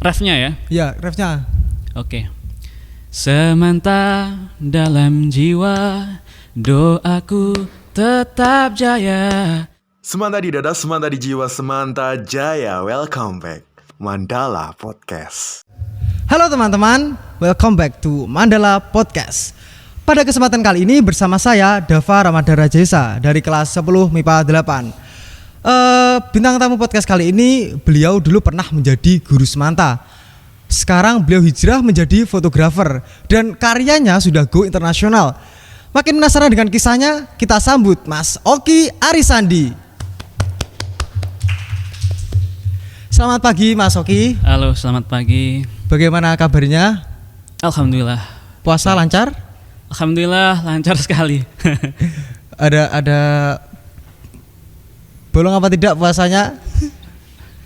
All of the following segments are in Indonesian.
Refnya ya? Ya, refnya. Oke. Semanta dalam jiwa, doaku tetap jaya. Semanta di dada, semanta di jiwa, semanta jaya. Welcome back Mandala Podcast. Halo teman-teman, welcome back to Mandala Podcast. Pada kesempatan kali ini bersama saya Dava Ramadhara Jesa dari kelas 10 MIPA 8. Bintang tamu podcast kali ini beliau dulu pernah menjadi guru semanta. Sekarang beliau hijrah menjadi fotografer dan karyanya sudah go internasional. Makin penasaran dengan kisahnya, kita sambut Mas Oki Arisandi. Selamat pagi Mas Oki. Halo, selamat pagi. Bagaimana kabarnya? Alhamdulillah. Puasa lancar? Alhamdulillah lancar sekali. Ada bolong apa tidak puasanya?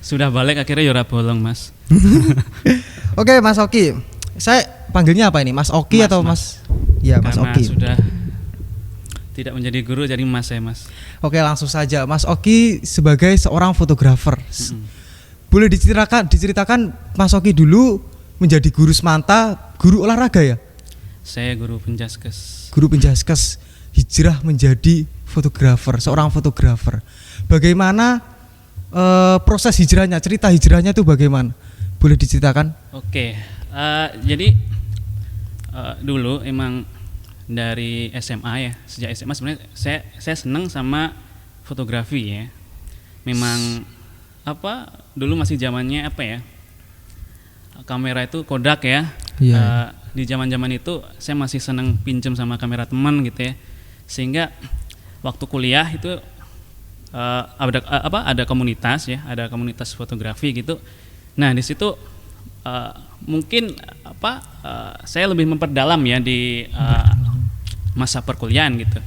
Sudah balik akhirnya yura bolong, Mas. Oke, Mas Oki. Saya panggilnya apa ini? Mas Oki atau Mas? Ya, Mas Karena Oki. sudah tidak menjadi guru jadi Mas ya, Mas. Oke, langsung saja. Mas Oki sebagai seorang fotografer. Boleh diceritakan Mas Oki dulu menjadi guru semanta, guru olahraga ya? Saya guru penjaskes. Guru penjaskes, hijrah menjadi fotografer, seorang fotografer. Bagaimana proses hijrahnya, cerita hijrahnya itu bagaimana? Boleh diceritakan? Oke, jadi dulu emang dari SMA ya, sejak SMA sebenarnya saya senang sama fotografi ya. Memang dulu masih zamannya kamera itu Kodak ya. Iya. Di zaman-zaman itu saya masih senang pinjam sama kamera teman gitu ya, sehingga waktu kuliah itu ada komunitas ya, ada komunitas fotografi gitu. Nah di situ mungkin saya lebih memperdalam ya di masa perkuliahan gitu.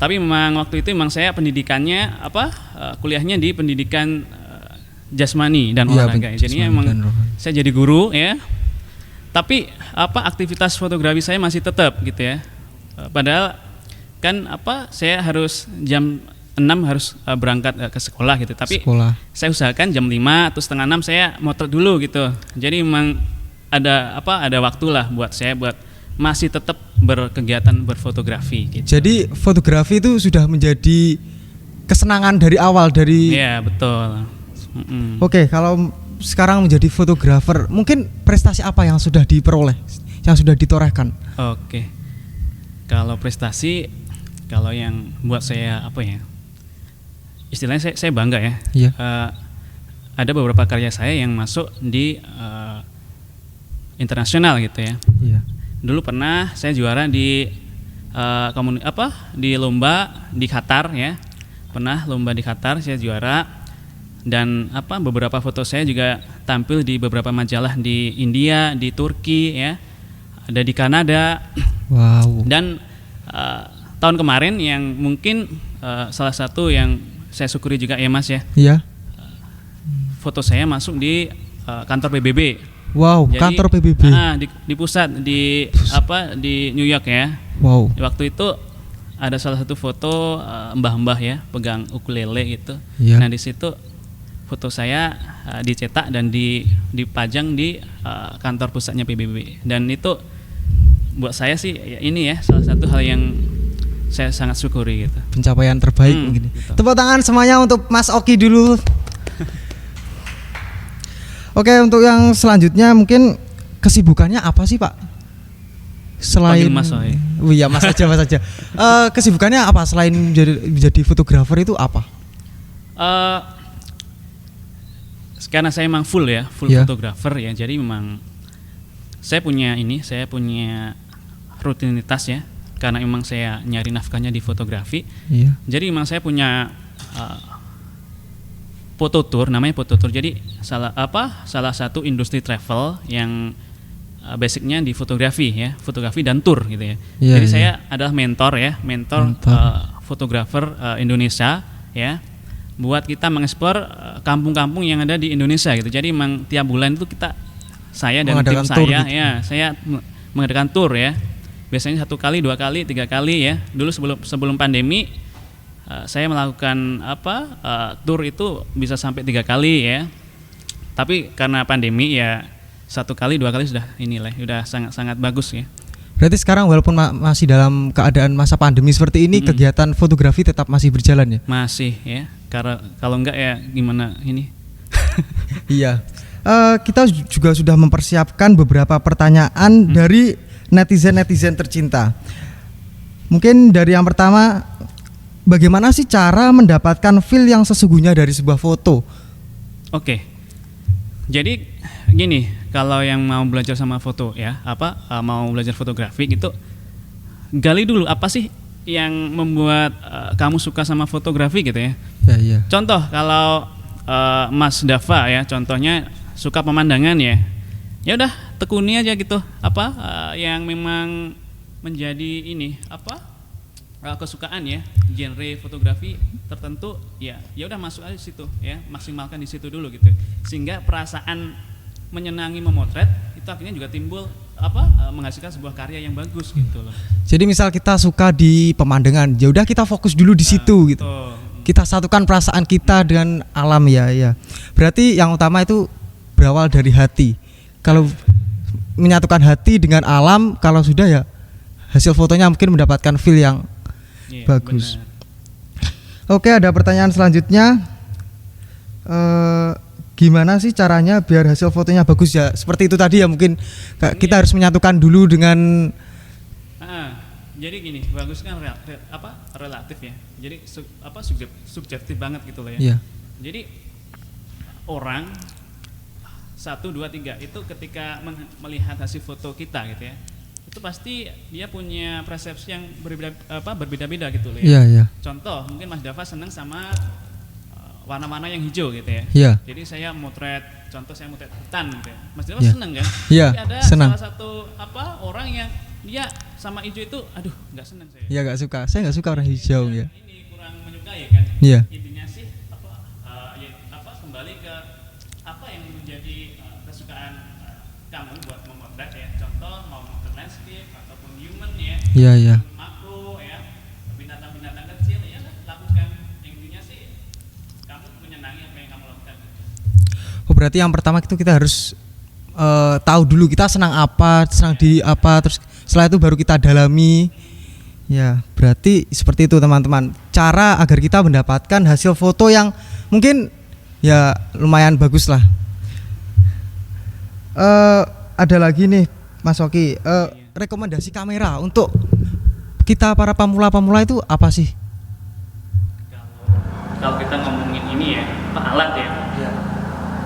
Tapi memang waktu itu memang saya pendidikannya kuliahnya di pendidikan jasmani dan olahraga. Jadinya memang saya jadi guru ya. Tapi aktivitas fotografi saya masih tetap gitu ya. Padahal kan saya harus jam 6 harus berangkat ke sekolah gitu. Tapi saya usahakan jam 5 atau setengah 6 saya motret dulu gitu. Jadi memang ada waktu lah buat saya buat masih tetap berkegiatan berfotografi gitu. Jadi fotografi itu sudah menjadi kesenangan dari awal dari. Iya, betul. Oke, kalau sekarang menjadi fotografer, mungkin prestasi apa yang sudah diperoleh, yang sudah ditorehkan? Oke. Kalau prestasi, kalau yang buat saya istilahnya saya bangga ya. Iya. Ada beberapa karya saya yang masuk di internasional gitu ya. Iya. Dulu pernah saya juara di di lomba di Qatar ya. Pernah lomba di Qatar saya juara. Dan beberapa foto saya juga tampil di beberapa majalah di India, di Turki ya, ada di Kanada. Wow. Dan tahun kemarin yang mungkin salah satu yang saya syukuri juga ya Mas ya. Iya. Foto saya masuk di kantor PBB. Wow. Jadi, kantor PBB. Di pusat di New York ya. Wow. Waktu itu ada salah satu foto mbah-mbah ya pegang ukulele gitu. Iya. Nah di situ foto saya dicetak dan dipajang di kantor pusatnya PBB, dan itu buat saya sih ini ya salah satu hal yang saya sangat syukuri gitu. Pencapaian terbaik mungkin. Gitu. Tepuk tangan semuanya untuk Mas Oki dulu. Oke, untuk yang selanjutnya mungkin kesibukannya apa sih Pak? Selain Mas Oki. Oh iya Mas aja. Kesibukannya apa selain menjadi fotografer itu apa? Karena saya memang full fotografer ya, jadi memang saya punya rutinitas ya, karena memang saya nyari nafkahnya di fotografi. Iya. Jadi memang saya punya foto tour, namanya foto tour. Jadi salah satu industri travel yang basicnya di fotografi ya, fotografi dan tour gitu ya. Iya, jadi iya. saya adalah mentor fotografer Indonesia ya, buat kita mengeksplor kampung-kampung yang ada di Indonesia gitu. Jadi memang tiap bulan itu saya dan tim saya gitu. ya, saya mengadakan tour ya. Biasanya 1 kali, 2 kali, 3 kali ya. Dulu sebelum pandemi saya melakukan tour itu bisa sampai 3 kali ya. Tapi karena pandemi ya 1 kali 2 kali sudah inilah, sudah sangat bagus ya. Berarti sekarang walaupun masih dalam keadaan masa pandemi seperti ini, kegiatan fotografi tetap masih berjalan ya? Masih ya, karena kalau enggak ya gimana ini. Iya. Kita juga sudah mempersiapkan beberapa pertanyaan dari netizen tercinta. Mungkin dari yang pertama, bagaimana sih cara mendapatkan feel yang sesungguhnya dari sebuah foto? Oke. Jadi gini, kalau yang mau belajar sama foto ya, mau belajar fotografi gitu, gali dulu apa sih yang membuat kamu suka sama fotografi gitu ya. Iya. Contoh kalau Mas Dava ya, contohnya suka pemandangan ya. Ya udah tekuni aja gitu. Yang memang menjadi ini kesukaan ya, genre fotografi tertentu ya udah masuk aja di situ ya, maksimalkan di situ dulu gitu, sehingga perasaan menyenangi memotret itu akhirnya juga timbul menghasilkan sebuah karya yang bagus gitu loh. Jadi misal kita suka di pemandangan, ya udah kita fokus dulu di situ gitu. Kita satukan perasaan kita dengan alam ya. Berarti yang utama itu berawal dari hati. Kalau menyatukan hati dengan alam, kalau sudah ya hasil fotonya mungkin mendapatkan feel yang bagus. Benar. Oke, ada pertanyaan selanjutnya. Gimana sih caranya biar hasil fotonya bagus ya? Seperti itu tadi ya, mungkin kita harus menyatukan dulu dengan. Jadi gini, bagus kan relatif ya. Jadi subjektif banget gitu loh ya. Iya. Jadi orang 1, 2, 3 itu ketika melihat hasil foto kita gitu ya, itu pasti dia punya persepsi yang berbeda-beda gitu loh ya. Iya. Contoh, mungkin Mas Dava senang sama warna-warna yang hijau gitu ya. Iya. Jadi saya motret hutan gitu ya. Mas Dava senang kan? Iya, tapi ada senang. salah satu orang yang dia sama hijau itu nggak senang saya. Iya, nggak suka. Saya nggak suka warna hijau ya. Ini kurang menyukai kan? Iya. Intinya sih kembali ke apa yang menjadi kesukaan kamu buat memotret ya. Contoh mau memotret landscape ataupun human ya. Iya. Makro ya, binatang-binatang kecil ya, lakukan. Intinya sih kamu menyenangi apa yang kamu lakukan. Oh, berarti yang pertama itu kita harus tahu dulu kita senang apa, senang di apa, terus setelah itu baru kita dalami. Ya, berarti seperti itu teman-teman. Cara agar kita mendapatkan hasil foto yang mungkin ya lumayan bagus lah. Ada lagi nih Mas Oki, rekomendasi kamera untuk kita para pemula itu apa sih? Kalau kita ngomongin ini ya, alat ya. Iya.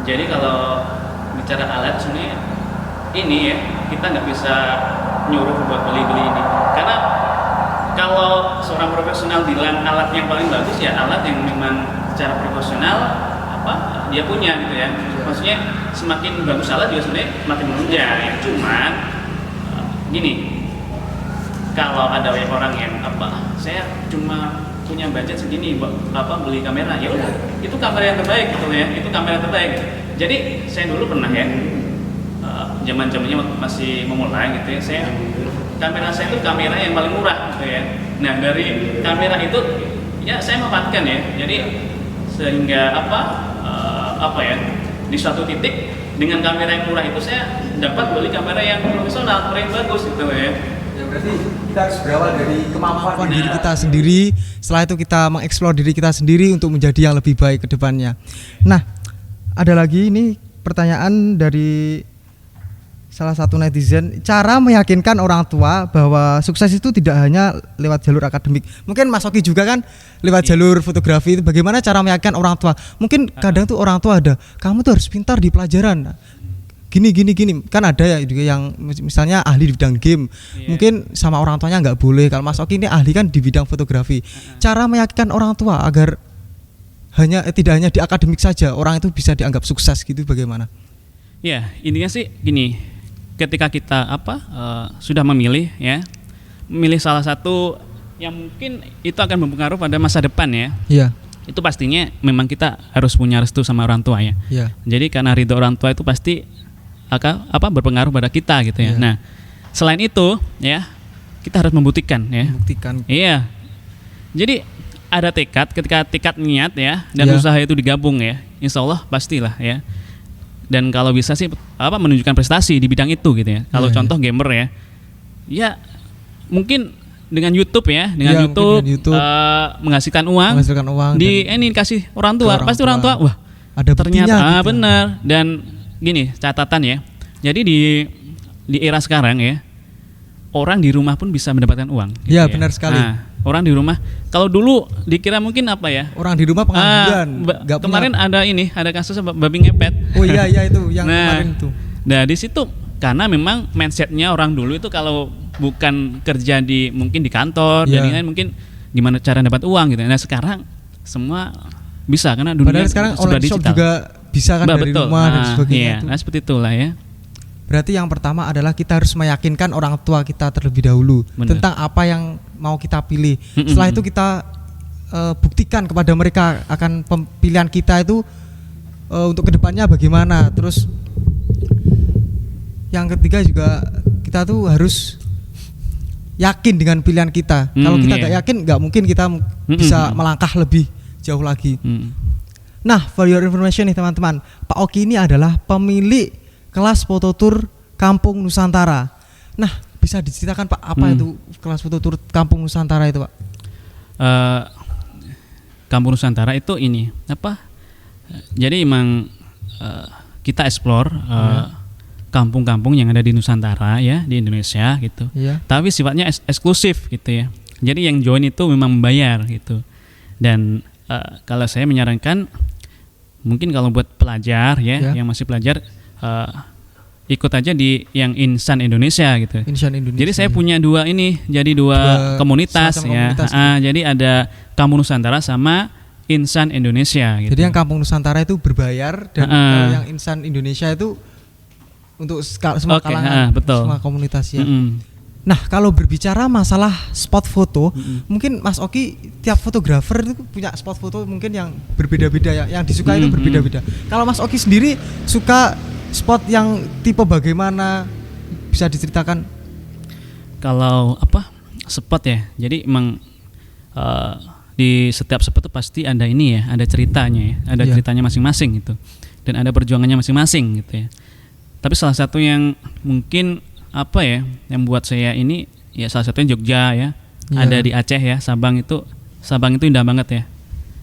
Jadi kalau bicara alat sebenarnya ini ya, kita nggak bisa nyuruh buat beli ini, karena kalau seorang profesional bilang alat yang paling bagus ya alat yang memang secara profesional dia punya gitu ya. Maksudnya semakin bagus alat juga sebenarnya semakin menunjang ya. Cuman gini, kalau ada banyak orang yang saya cuma punya budget segini beli kamera, ya udah itu kamera yang terbaik gitu ya, itu kamera terbaik. Jadi saya dulu pernah ya zaman-zamannya masih memulai gitu ya, kamera saya itu kamera yang paling murah gitu ya. Nah dari kamera itu ya saya manfaatkan ya, jadi sehingga di suatu titik dengan kamera yang murah itu saya dapat beli kamera yang profesional, yang bagus gitu ya. Ya berarti kita harus berawal dari kemampuan diri kita sendiri. Setelah itu kita mengeksplor diri kita sendiri untuk menjadi yang lebih baik ke depannya. Nah, ada lagi ini pertanyaan dari salah satu netizen, cara meyakinkan orang tua bahwa sukses itu tidak hanya lewat jalur akademik. Mungkin Mas Oki juga kan lewat jalur fotografi itu. Bagaimana cara meyakinkan orang tua? Mungkin kadang tuh orang tua kamu tuh harus pintar di pelajaran. Gini. Kan ada ya juga yang misalnya ahli di bidang game. Mungkin sama orang tuanya nggak boleh. Kalau Mas Oki ini ahli kan di bidang fotografi. Cara meyakinkan orang tua agar tidak hanya di akademik saja orang itu bisa dianggap sukses gitu, bagaimana? Ya, intinya sih gini. Ketika kita sudah memilih salah satu yang mungkin itu akan berpengaruh pada masa depan ya. Iya. Itu pastinya memang kita harus punya restu sama orang tua ya. Iya. Jadi karena ridho orang tua itu pasti berpengaruh pada kita gitu ya. Iya. Nah, selain itu ya kita harus membuktikan ya. Membuktikan. Iya. Jadi ada ketika tekad niat ya dan Iya. usaha itu digabung ya, insya Allah pastilah ya. dan kalau bisa sih menunjukkan prestasi di bidang itu gitu ya. Kalau Iya, contoh gamer ya, ya mungkin dengan YouTube ya, Iya, mungkin YouTube, dengan YouTube. Menghasilkan uang, Menghasilkan uang ini kasih orang tua, ke orang pasti orang tua. tua, wah ada buktinya ternyata gitu. benar. Dan gini catatan ya, jadi di era sekarang ya, orang di rumah pun bisa mendapatkan uang. Gitu Iya, ya. benar sekali. Nah, orang di rumah, kalau dulu dikira mungkin apa ya? Orang di rumah pengangguran. Nggak punya- Kemarin ada kasus babi ngepet. Oh iya itu yang Nah, kemarin tuh. Nah di situ karena memang mindsetnya orang dulu itu kalau bukan kerja mungkin di kantor, Iya. jadi kan mungkin gimana cara dapat uang gitu. Nah sekarang semua bisa karena dunia Padahal sekarang sudah online shop digital. juga bisa kan dari Betul. rumah dan sebagainya. Iya, Tuh. nah seperti itulah ya. Berarti yang pertama adalah kita harus meyakinkan orang tua kita terlebih dahulu Benar. tentang apa yang mau kita pilih. Mm-mm. Setelah itu kita buktikan kepada mereka akan pilihan kita itu untuk kedepannya bagaimana. Terus yang ketiga juga kita tuh harus yakin dengan pilihan kita. Kalau kita iya. nggak yakin, nggak mungkin kita bisa melangkah lebih jauh lagi. Nah, for your information nih teman-teman, Pak Oki ini adalah pemilik kelas foto tour Kampung Nusantara. Nah, bisa diceritakan Pak apa itu kelas foto tour Kampung Nusantara itu Pak? Kampung Nusantara itu ini apa? Jadi emang kita explore kampung-kampung yang ada di Nusantara ya, di Indonesia gitu. Iya. Tapi sifatnya eksklusif gitu ya. Jadi yang join itu memang membayar gitu. Dan kalau saya menyarankan mungkin kalau buat pelajar ya, yang masih pelajar ikut aja di yang Insan Indonesia gitu. Insan Indonesia. Jadi saya punya dua komunitas ya. komunitas Jadi ada Kampung Nusantara sama Insan Indonesia gitu. Jadi yang Kampung Nusantara itu berbayar dan kalau yang Insan Indonesia itu untuk semua kalangan, betul. semua komunitas ya. Nah, kalau berbicara masalah spot foto, mungkin Mas Oki tiap fotografer itu punya spot foto mungkin yang berbeda-beda ya, yang disukai itu berbeda-beda. Kalau Mas Oki sendiri suka spot yang tipe bagaimana, bisa diceritakan? Kalau spot ya. Jadi emang di setiap spot itu pasti ada ini ya, ada ceritanya ya, ada ceritanya masing-masing gitu. Dan ada perjuangannya masing-masing gitu ya. Tapi salah satu yang mungkin yang buat saya ini ya salah satunya Jogja ya. Ada di Aceh ya, Sabang itu indah banget ya.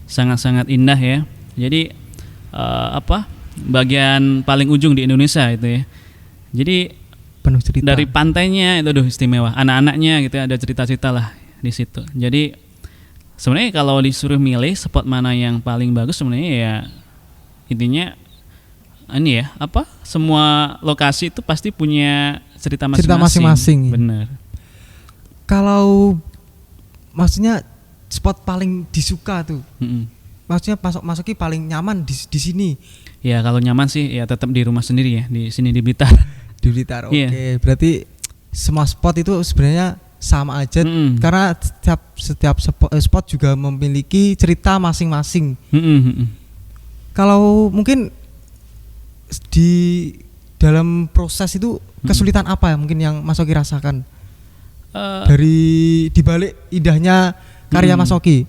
Sangat-sangat indah ya. Jadi bagian paling ujung di Indonesia itu ya. Jadi Penuh cerita. dari pantainya itu istimewa. Anak-anaknya gitu ya, ada cerita-cerita lah di situ. Jadi sebenarnya kalau disuruh milih spot mana yang paling bagus sebenarnya ya intinya ini ya, semua lokasi itu pasti punya cerita masing-masing. Bener. Kalau maksudnya spot paling disuka tuh, maksudnya Mas Oki paling nyaman di sini. Ya kalau nyaman sih ya tetap di rumah sendiri ya, di sini di Blitar. Di Blitar. Oke. Iya. Berarti semua spot itu sebenarnya sama aja karena setiap spot juga memiliki cerita masing-masing. Kalau mungkin di dalam proses itu kesulitan apa ya mungkin yang Mas Oki rasakan dari dibalik indahnya karya Mas Oki?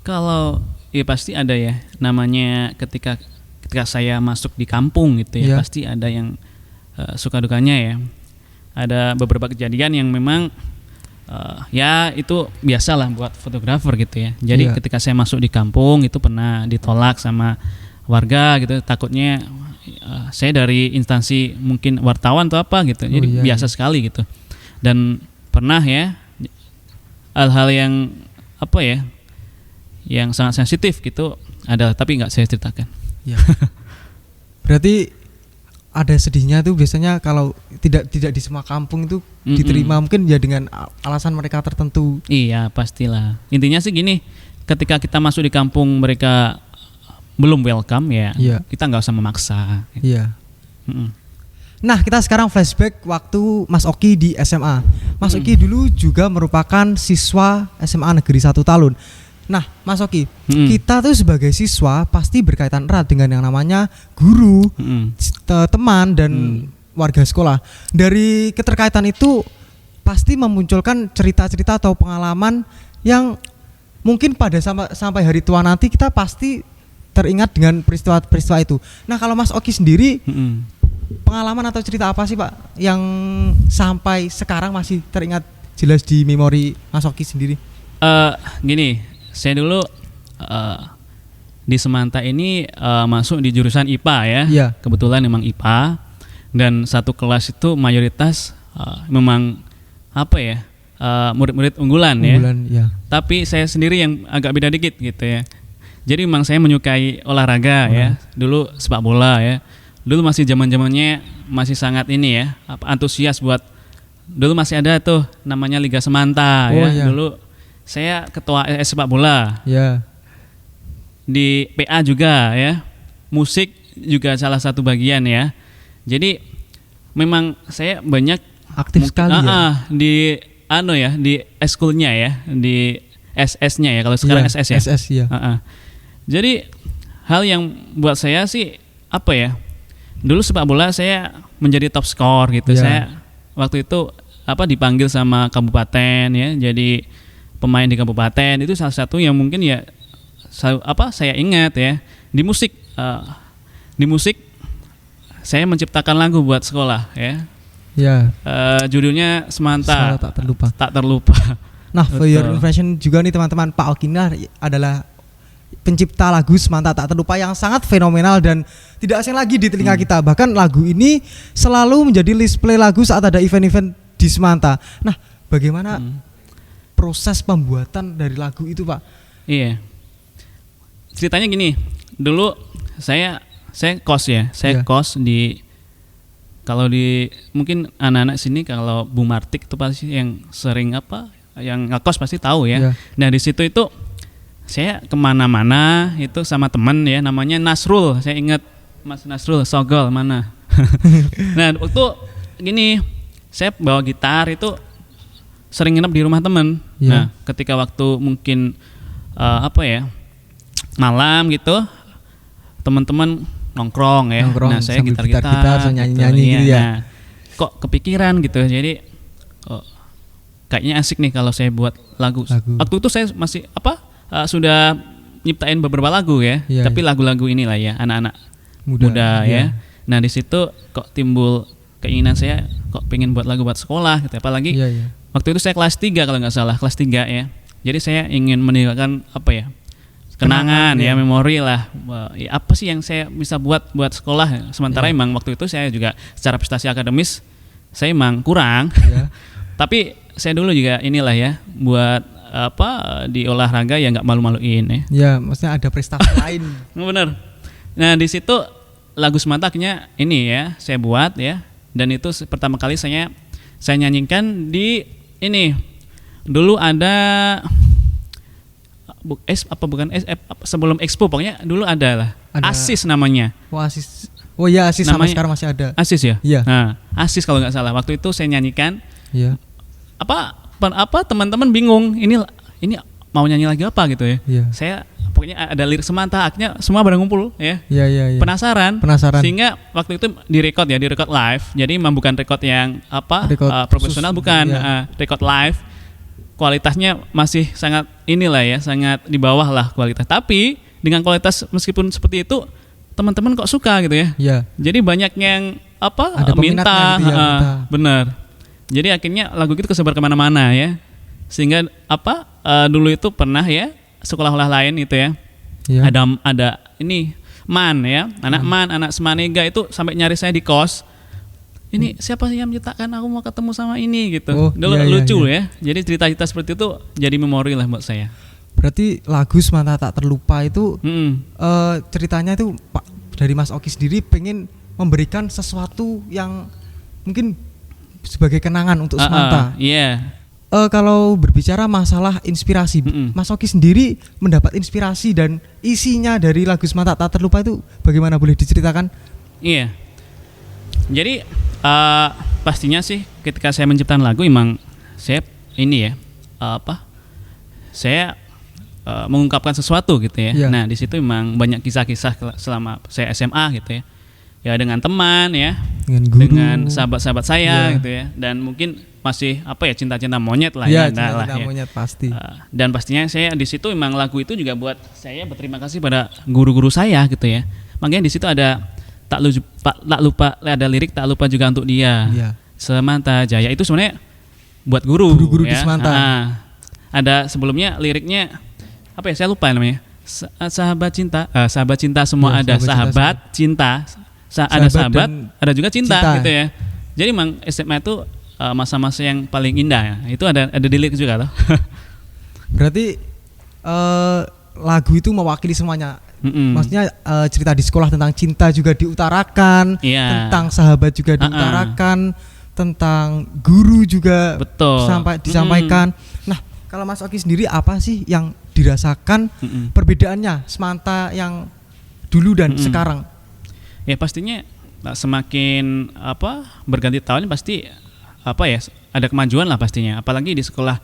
Kalau ya pasti ada ya, namanya ketika saya masuk di kampung gitu ya, pasti ada yang suka dukanya ya. Ada beberapa kejadian yang memang ya itu biasalah buat fotografer gitu ya. Jadi ketika saya masuk di kampung itu pernah ditolak sama warga gitu, takutnya saya dari instansi mungkin wartawan atau apa gitu. Jadi biasa sekali gitu. Dan pernah ya hal-hal yang yang sangat sensitif gitu ada, tapi nggak saya ceritakan. Ya. Berarti ada sedihnya tuh biasanya kalau tidak di semua kampung itu diterima, mungkin ya dengan alasan mereka tertentu. Iya pastilah. Intinya sih gini, ketika kita masuk di kampung mereka belum welcome ya, kita nggak usah memaksa. Iya. Nah, kita sekarang flashback waktu Mas Oki di SMA. Mas Oki dulu juga merupakan siswa SMA Negeri 1 Talun. Nah, Mas Oki, kita tuh sebagai siswa pasti berkaitan erat dengan yang namanya guru, teman dan warga sekolah. Dari keterkaitan itu pasti memunculkan cerita-cerita atau pengalaman yang mungkin pada sampai hari tua nanti kita pasti teringat dengan peristiwa-peristiwa itu. Nah, kalau Mas Oki sendiri pengalaman atau cerita apa sih Pak yang sampai sekarang masih teringat jelas di memori Mas Oki sendiri? Gini, saya dulu di Semanta ini masuk di jurusan IPA ya. Iya. Kebetulan memang IPA dan satu kelas itu mayoritas memang apa ya murid-murid unggulan ya. Tapi saya sendiri yang agak beda dikit gitu ya. Jadi memang saya menyukai olahraga ya. Dulu sepak bola ya. Dulu masih zaman-zamannya masih sangat ini ya, antusias buat. Dulu masih ada tuh namanya Liga Semanta ya. Iya. Dulu saya ketua sepak bola. Ya. Di PA juga ya. Musik juga salah satu bagian ya. Jadi memang saya banyak Aktif sekali ya. di di eskulnya ya, di SS-nya ya, kalau sekarang SS ya. SS ya. Jadi hal yang buat saya sih apa ya? Dulu sepak bola saya menjadi top skor gitu. Saya waktu itu dipanggil sama kabupaten ya, jadi pemain di kabupaten. Itu salah satu yang mungkin ya saya ingat ya. Di musik saya menciptakan lagu buat sekolah ya. Ya. Judulnya Semanta tak terlupa. Tak terlupa. Nah, for your information juga nih teman-teman, Pak Oki adalah pencipta lagu Semanta Tak Terlupa yang sangat fenomenal dan tidak asing lagi di telinga kita. Bahkan lagu ini selalu menjadi list play lagu saat ada event-event di Semanta. Nah, bagaimana proses pembuatan dari lagu itu, Pak? Iya. Ceritanya gini, dulu saya kos ya. Saya kos di, kalau di mungkin anak-anak sini kalau Bu Martik itu pasti yang sering yang ngekos pasti tahu ya. Nah, di situ itu saya kemana-mana itu sama temen ya, namanya Nasrul. Saya ingat Mas Nasrul Sogol mana. Nah, waktu gini saya bawa gitar itu sering nginep di rumah temen. Nah, ketika waktu mungkin malam gitu, teman-teman nongkrong ya. Nah, saya gitar-gitar nyanyi-nyanyi gitu ya. Nah, kok kepikiran gitu. Jadi kayaknya asik nih kalau saya buat lagu. Waktu itu saya masih sudah nyiptain beberapa lagu ya, tapi lagu-lagu inilah ya, anak-anak muda ya. Nah, di situ kok timbul keinginan saya kok pengen buat lagu buat sekolah gitu. Apalagi waktu itu saya kelas 3 kalau nggak salah, kelas 3 ya. Jadi saya ingin meninggalkan kenangan ya, memori lah. Apa sih yang saya bisa buat sekolah? Sementara emang waktu itu saya juga secara prestasi akademis saya emang kurang. Tapi saya dulu juga inilah ya, buat di olahraga ya nggak malu-maluin ya. Ya, maksudnya ada prestasi lain. Bener. Nah, di situ lagu Semanta akhirnya ini ya saya buat ya, dan itu pertama kali saya nyanyikan di ini. Dulu ada sebelum Expo pokoknya dulu ada ASIS namanya. ASIS. Oh iya, ASIS sampai sekarang masih ada. ASIS ya? Iya. Nah, ASIS kalau nggak salah. Waktu itu saya nyanyikan. Iya. Teman-teman bingung ini mau nyanyi lagi apa gitu ya. Saya pokoknya ada lirik Semanta, akhirnya semua pada ngumpul ya. Iya. Penasaran. Sehingga waktu itu direkod live. Jadi memang bukan record yang profesional, bukan record live. Kualitasnya masih sangat sangat di bawah lah kualitas. Tapi dengan kualitas meskipun seperti itu, teman-teman kok suka gitu ya. Jadi banyak yang minta, gitu ya, benar. Jadi akhirnya lagu itu kesebar kemana-mana ya. Sehingga dulu itu pernah ya sekolah lain itu ya. Ada ini Man ya, anak Semanega itu sampai nyari saya di kos. Ini siapa sih yang menciptakan, aku mau ketemu sama ini gitu. Dulu lucu ya. Jadi cerita-cerita seperti itu jadi memori lah buat saya. Berarti lagu Semanta Tak Terlupa itu ceritanya itu Pak dari Mas Oki sendiri pengen memberikan sesuatu yang mungkin sebagai kenangan untuk Semanta. Kalau berbicara masalah inspirasi, Mas Oki sendiri mendapat inspirasi dan isinya dari lagu Semanta Tak Terlupa itu bagaimana, boleh diceritakan? Iya. Jadi pastinya sih ketika saya menciptakan lagu emang saya saya mengungkapkan sesuatu gitu ya. Nah, di situ emang banyak kisah-kisah selama saya SMA gitu ya. ya dengan teman ya, Dengan guru. dengan sahabat-sahabat saya Ya. gitu ya, dan mungkin masih apa ya, cinta-cinta monyet lah Ya, ada lah cinta ya. monyet pasti. Dan pastinya saya di situ memang lagu itu juga buat saya berterima kasih pada guru-guru saya gitu ya. Makanya di situ ada tak lupa ada lirik tak lupa juga untuk dia. Iya. Semanta Jaya itu sebenarnya buat guru. Guru-guru di ya. Semanta. Ada sebelumnya liriknya apa ya? Saya lupa namanya. Sahabat cinta semua Iya, ada sahabat cinta, ada sahabat, dan ada juga cinta, cinta. gitu ya. Jadi memang SMA itu masa-masa yang paling indah ya. Itu ada di lirik juga loh. Berarti lagu itu mewakili semuanya. Mm-mm. Maksudnya cerita di sekolah tentang cinta juga diutarakan, Iya. tentang sahabat juga diutarakan, tentang guru juga Betul. disampaikan. Nah, kalau Mas Oki sendiri apa sih yang dirasakan perbedaannya Semanta yang dulu dan sekarang? Ya pastinya semakin berganti tahun pasti ada kemajuan lah pastinya. Apalagi di sekolah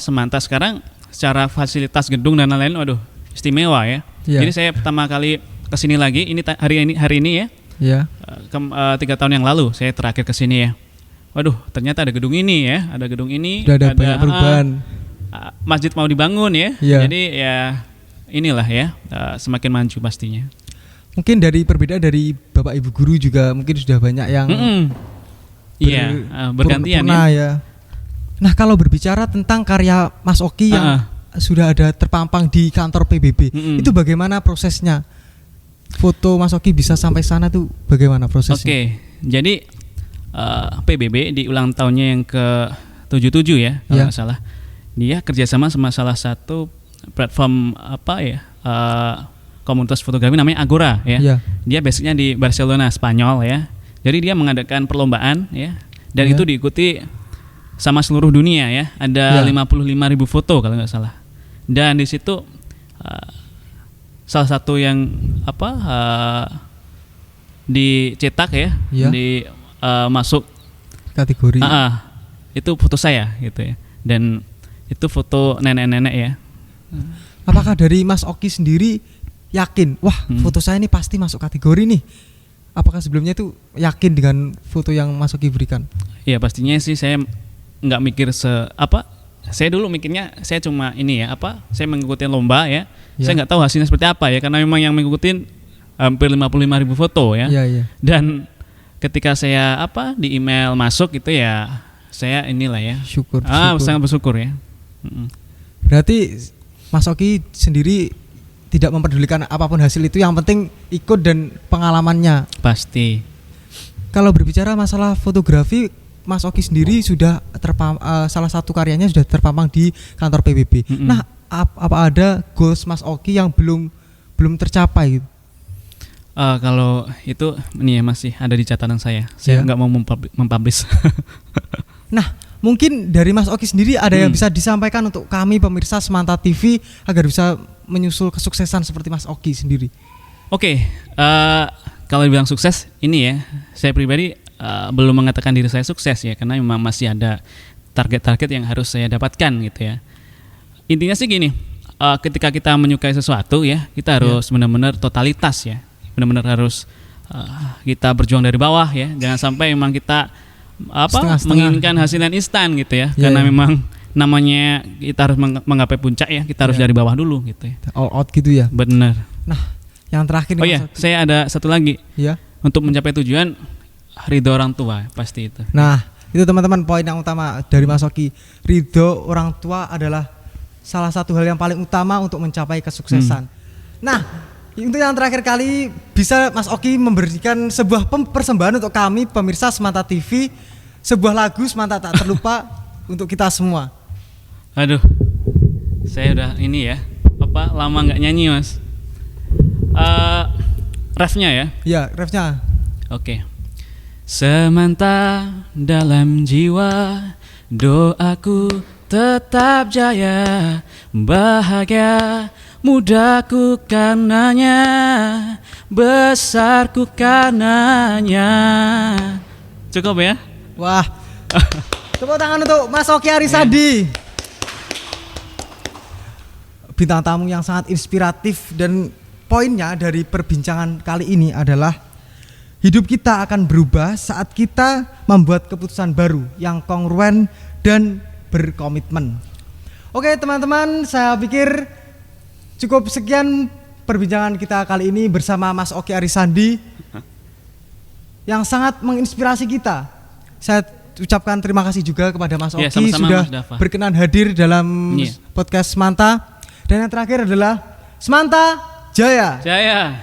Semanta sekarang secara fasilitas gedung dan lain-lain, waduh istimewa ya. Iya. Jadi saya pertama kali kesini lagi hari ini ya. Ya. 3 tahun yang lalu saya terakhir kesini ya. Waduh ternyata ada gedung ini ya, ada gedung ini. Sudah ada banyak perubahan. Masjid mau dibangun ya. Iya. Jadi ya inilah ya, semakin maju pastinya. Mungkin dari perbedaan dari Bapak Ibu guru juga mungkin sudah banyak yang Iya, bergantian purna ya. Nah, kalau berbicara tentang karya Mas Oki yang sudah ada terpampang di kantor PBB, itu bagaimana prosesnya? Foto Mas Oki bisa sampai sana tuh bagaimana prosesnya? Oke, jadi PBB di ulang tahunnya yang ke-77 ya, kalau nggak salah. Dia kerjasama sama salah satu platform komunitas fotografi namanya Agora ya. Iya. Dia basicnya di Barcelona, Spanyol ya. Jadi dia mengadakan perlombaan ya, dan itu diikuti sama seluruh dunia ya. Ada 55.000 foto kalau nggak salah. Dan di situ salah satu yang dicetak ya, di masuk kategori. Itu foto saya gitu ya. Dan itu foto nenek-nenek ya. Apakah dari Mas Oki sendiri yakin, wah foto saya ini pasti masuk kategori nih? Apakah sebelumnya itu yakin dengan foto yang Mas Oki berikan? Ya pastinya sih saya nggak mikir saya dulu mikirnya saya cuma ini ya saya mengikuti lomba ya. Saya nggak tahu hasilnya seperti apa ya, karena memang yang mengikuti hampir 55.000 foto ya. Dan ketika saya di email masuk itu ya, saya inilah ya syukur. Sangat bersyukur ya. Berarti Mas Oki sendiri tidak mempedulikan apapun hasil itu, yang penting ikut dan pengalamannya. Pasti. Kalau berbicara masalah fotografi, Mas Oki sendiri sudah salah satu karyanya sudah terpampang di kantor PBB. Nah, apa ada goals Mas Oki yang belum tercapai gitu? Kalau itu ini ya masih ada di catatan saya. Saya nggak mau mempublish. Nah, mungkin dari Mas Oki sendiri ada yang bisa disampaikan untuk kami pemirsa Semanta TV agar bisa menyusul kesuksesan seperti Mas Oki sendiri. Oke, kalau dibilang sukses ini ya, saya pribadi belum mengatakan diri saya sukses ya, karena memang masih ada target-target yang harus saya dapatkan gitu ya. Intinya sih gini, ketika kita menyukai sesuatu ya, kita harus benar-benar totalitas ya, benar-benar harus kita berjuang dari bawah ya, jangan sampai memang kita menginginkan hasil yang instan gitu ya, karena memang namanya kita harus menggapai puncak ya, kita harus dari bawah dulu gitu ya. All out gitu ya. Benar. Nah, yang terakhir nih, Mas Oki, saya ada satu lagi. Ya. Untuk mencapai tujuan, ridho orang tua pasti itu. Nah, itu teman-teman poin yang utama dari Mas Oki. Ridho orang tua adalah salah satu hal yang paling utama untuk mencapai kesuksesan. Nah, untuk yang terakhir kali bisa Mas Oki memberikan sebuah persembahan untuk kami pemirsa Semanta TV, sebuah lagu Semanta tak terlupa untuk kita semua. Aduh, saya udah ini ya, lama nggak nyanyi Mas. Refnya ya? Ya, refnya. Oke. Semanta dalam jiwa, doaku tetap jaya, bahagia mudaku karenanya, besarku karenanya. Cukup ya? Wah. Tepuk tangan untuk Mas Oki Arisandi. Bintang tamu yang sangat inspiratif, dan poinnya dari perbincangan kali ini adalah hidup kita akan berubah saat kita membuat keputusan baru yang kongruen dan berkomitmen. Oke teman-teman, saya pikir cukup sekian perbincangan kita kali ini bersama Mas Oki Arisandi yang sangat menginspirasi kita. Saya ucapkan terima kasih juga kepada Mas Oki sudah Mas berkenan hadir dalam podcast Semanta. Dan yang terakhir adalah Semanta Jaya. Jaya.